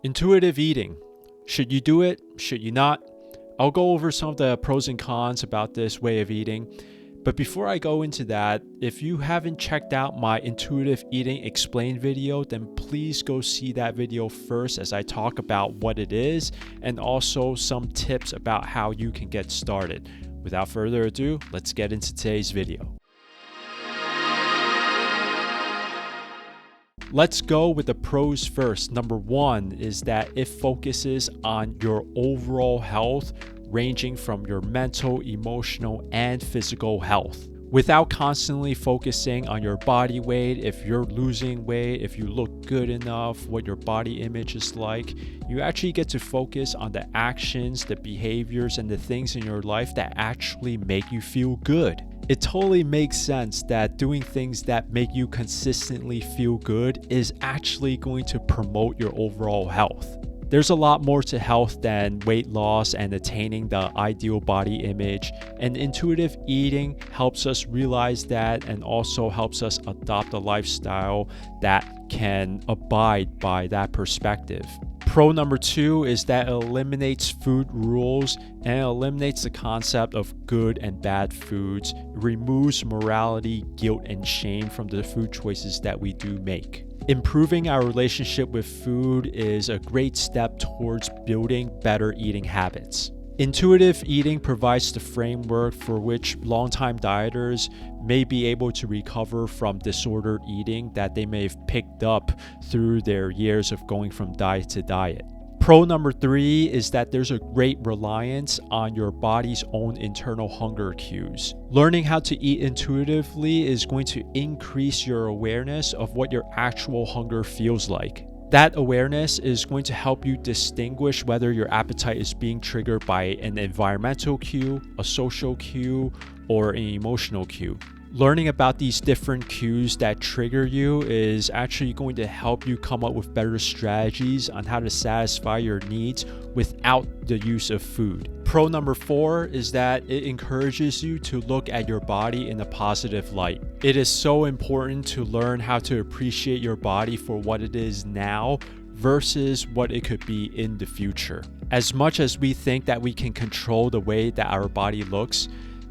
Intuitive eating. Should you do it? Should you not? I'll go over some of the pros and cons about this way of eating. But before I go into that, if you haven't checked out my intuitive eating explained video, then please go see that video first as I talk about what it is and also some tips about how you can get started. Without further ado, let's get into today's video. Let's go with the pros first. Number one is that it focuses on your overall health, ranging from your mental, emotional, and physical health. Without constantly focusing on your body weight, if you're losing weight, if you look good enough, what your body image is like, you actually get to focus on the actions, the behaviors, and the things in your life that actually make you feel good. It totally makes sense that doing things that make you consistently feel good is actually going to promote your overall health. There's a lot more to health than weight loss and attaining the ideal body image, and intuitive eating helps us realize that and also helps us adopt a lifestyle that can abide by that perspective. Pro number two is that it eliminates food rules and it eliminates the concept of good and bad foods, removes morality, guilt, and shame from the food choices that we do make. Improving our relationship with food is a great step towards building better eating habits. Intuitive eating provides the framework for which longtime dieters may be able to recover from disordered eating that they may have picked up through their years of going from diet to diet. Pro number three is that there's a great reliance on your body's own internal hunger cues. Learning how to eat intuitively is going to increase your awareness of what your actual hunger feels like. That awareness is going to help you distinguish whether your appetite is being triggered by an environmental cue, a social cue, or an emotional cue. Learning about these different cues that trigger you is actually going to help you come up with better strategies on how to satisfy your needs without the use of food. Pro number four is that it encourages you to look at your body in a positive light. It is so important to learn how to appreciate your body for what it is now versus what it could be in the future. As much as we think that we can control the way that our body looks,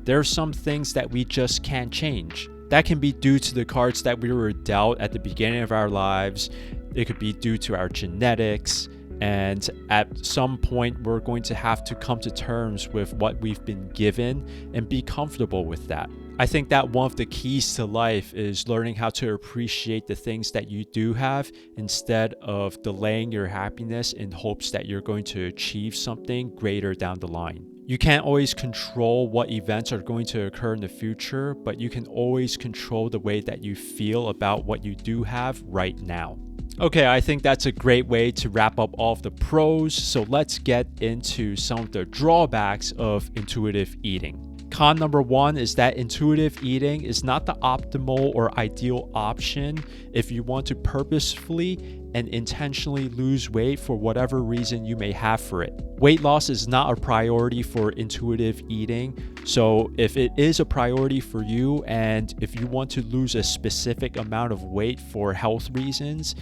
there are some things that we just can't change. That can be due to the cards that we were dealt at the beginning of our lives. It could be due to our genetics. And at some point, we're going to have to come to terms with what we've been given and be comfortable with that. I think that one of the keys to life is learning how to appreciate the things that you do have instead of delaying your happiness in hopes that you're going to achieve something greater down the line. You can't always control what events are going to occur in the future, but you can always control the way that you feel about what you do have right now. Okay, I think that's a great way to wrap up all of the pros, so let's get into some of the drawbacks of intuitive eating. Con number one is that intuitive eating is not the optimal or ideal option if you want to purposefully and intentionally lose weight for whatever reason you may have for it. Weight loss is not a priority for intuitive eating, so if it is a priority for you and if you want to lose a specific amount of weight for health reasons,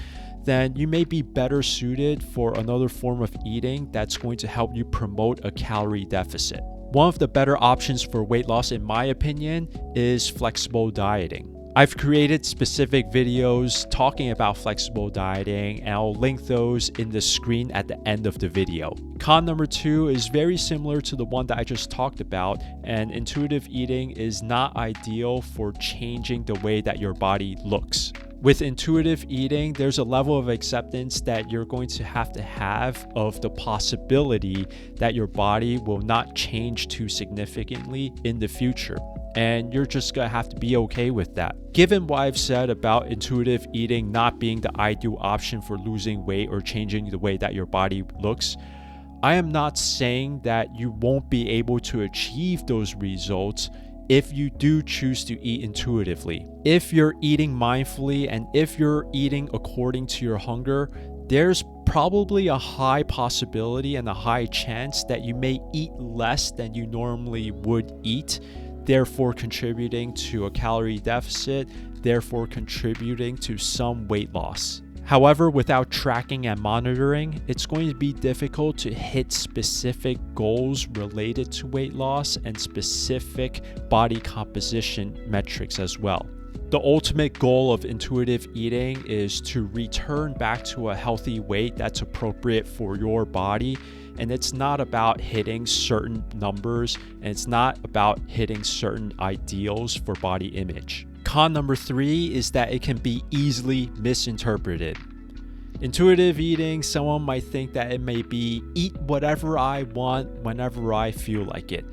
then you may be better suited for another form of eating that's going to help you promote a calorie deficit. One of the better options for weight loss, in my opinion, is flexible dieting. I've created specific videos talking about flexible dieting, and I'll link those in the screen at the end of the video. Con number two is very similar to the one that I just talked about, and intuitive eating is not ideal for changing the way that your body looks. With intuitive eating, there's a level of acceptance that you're going to have of the possibility that your body will not change too significantly in the future. And you're just gonna have to be okay with that. Given what I've said about intuitive eating not being the ideal option for losing weight or changing the way that your body looks, I am not saying that you won't be able to achieve those results if you do choose to eat intuitively. If you're eating mindfully and if you're eating according to your hunger, there's probably a high possibility and a high chance that you may eat less than you normally would eat, therefore contributing to a calorie deficit, therefore contributing to some weight loss. However, without tracking and monitoring, it's going to be difficult to hit specific goals related to weight loss and specific body composition metrics as well. The ultimate goal of intuitive eating is to return back to a healthy weight that's appropriate for your body. And it's not about hitting certain numbers, and it's not about hitting certain ideals for body image. Con number 3 is that it can be easily misinterpreted. Intuitive eating, someone might think that it may be eat whatever I want whenever I feel like it.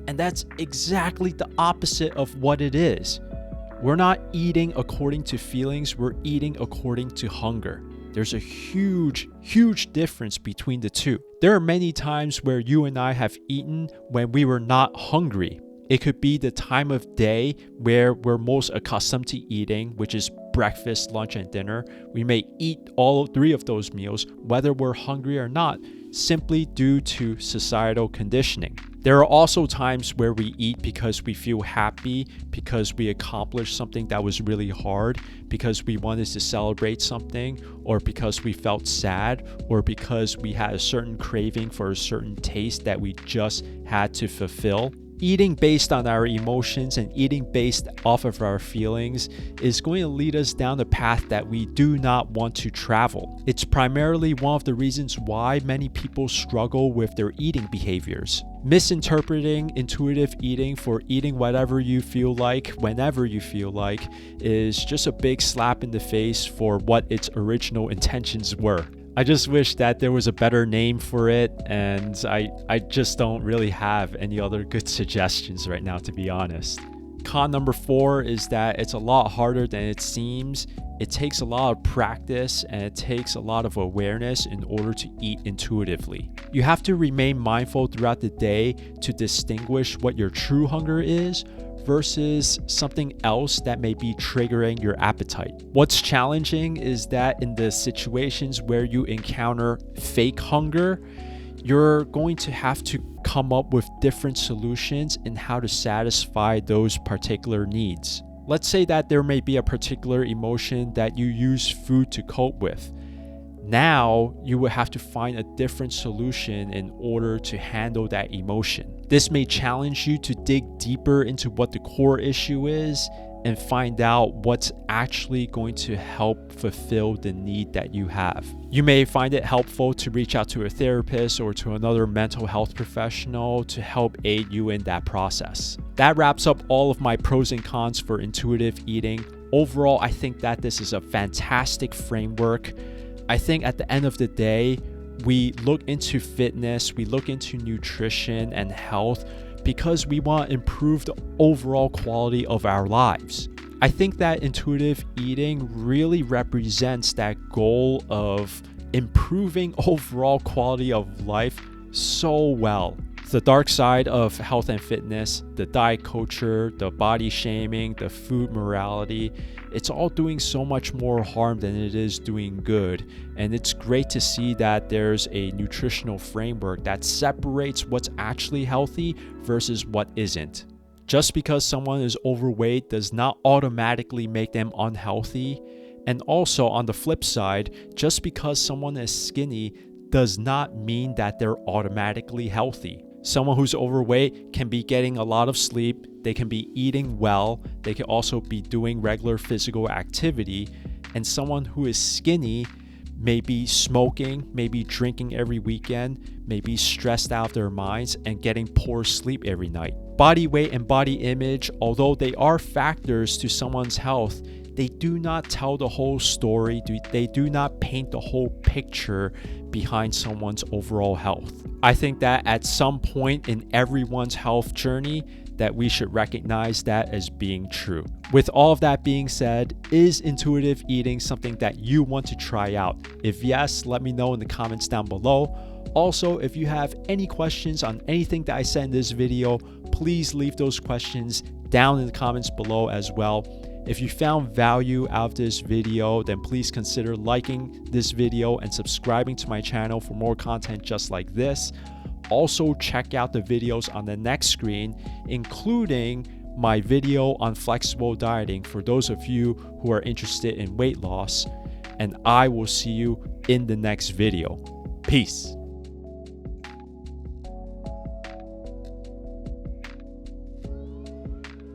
And that's exactly the opposite of what it is. We're not eating according to feelings, we're eating according to hunger. There's a huge difference between the two. There are many times where you and I have eaten when we were not hungry. It could be the time of day where we're most accustomed to eating, which is breakfast, lunch, and dinner. We may eat all 3 of those meals, whether we're hungry or not, simply due to societal conditioning. There are also times where we eat because we feel happy, because we accomplished something that was really hard, because we wanted to celebrate something, or because we felt sad, or because we had a certain craving for a certain taste that we just had to fulfill. Eating based on our emotions and eating based off of our feelings is going to lead us down the path that we do not want to travel. It's primarily one of the reasons why many people struggle with their eating behaviors. Misinterpreting intuitive eating for eating whatever you feel like, whenever you feel like, is just a big slap in the face for what its original intentions were. I just wish that there was a better name for it, and I just don't really have any other good suggestions right now, to be honest. Con number 4 is that it's a lot harder than it seems. It takes a lot of practice and it takes a lot of awareness in order to eat intuitively. You have to remain mindful throughout the day to distinguish what your true hunger is versus something else that may be triggering your appetite. What's challenging is that in the situations where you encounter fake hunger, you're going to have to come up with different solutions in how to satisfy those particular needs. Let's say that there may be a particular emotion that you use food to cope with. Now, you will have to find a different solution in order to handle that emotion. This may challenge you to dig deeper into what the core issue is and find out what's actually going to help fulfill the need that you have. You may find it helpful to reach out to a therapist or to another mental health professional to help aid you in that process. That wraps up all of my pros and cons for intuitive eating. Overall, I think that this is a fantastic framework. I think at the end of the day, we look into fitness, we look into nutrition and health because we want to improve the overall quality of our lives. I think that intuitive eating really represents that goal of improving overall quality of life so well. The dark side of health and fitness, the diet culture, the body shaming, the food morality, it's all doing so much more harm than it is doing good. And it's great to see that there's a nutritional framework that separates what's actually healthy versus what isn't. Just because someone is overweight does not automatically make them unhealthy. And also on the flip side, just because someone is skinny does not mean that they're automatically healthy. Someone who's overweight can be getting a lot of sleep, they can be eating well, they can also be doing regular physical activity, and someone who is skinny may be smoking, maybe drinking every weekend, may be stressed out of their minds and getting poor sleep every night. Body weight and body image, although they are factors to someone's health, they do not tell the whole story. They do not paint the whole picture behind someone's overall health. I think that at some point in everyone's health journey, that we should recognize that as being true. With all of that being said, is intuitive eating something that you want to try out? If yes, let me know in the comments down below. Also, if you have any questions on anything that I said in this video, please leave those questions down in the comments below as well. If you found value out of this video, then please consider liking this video and subscribing to my channel for more content just like this. Also, check out the videos on the next screen, including my video on flexible dieting for those of you who are interested in weight loss. and I will see you in the next video. Peace.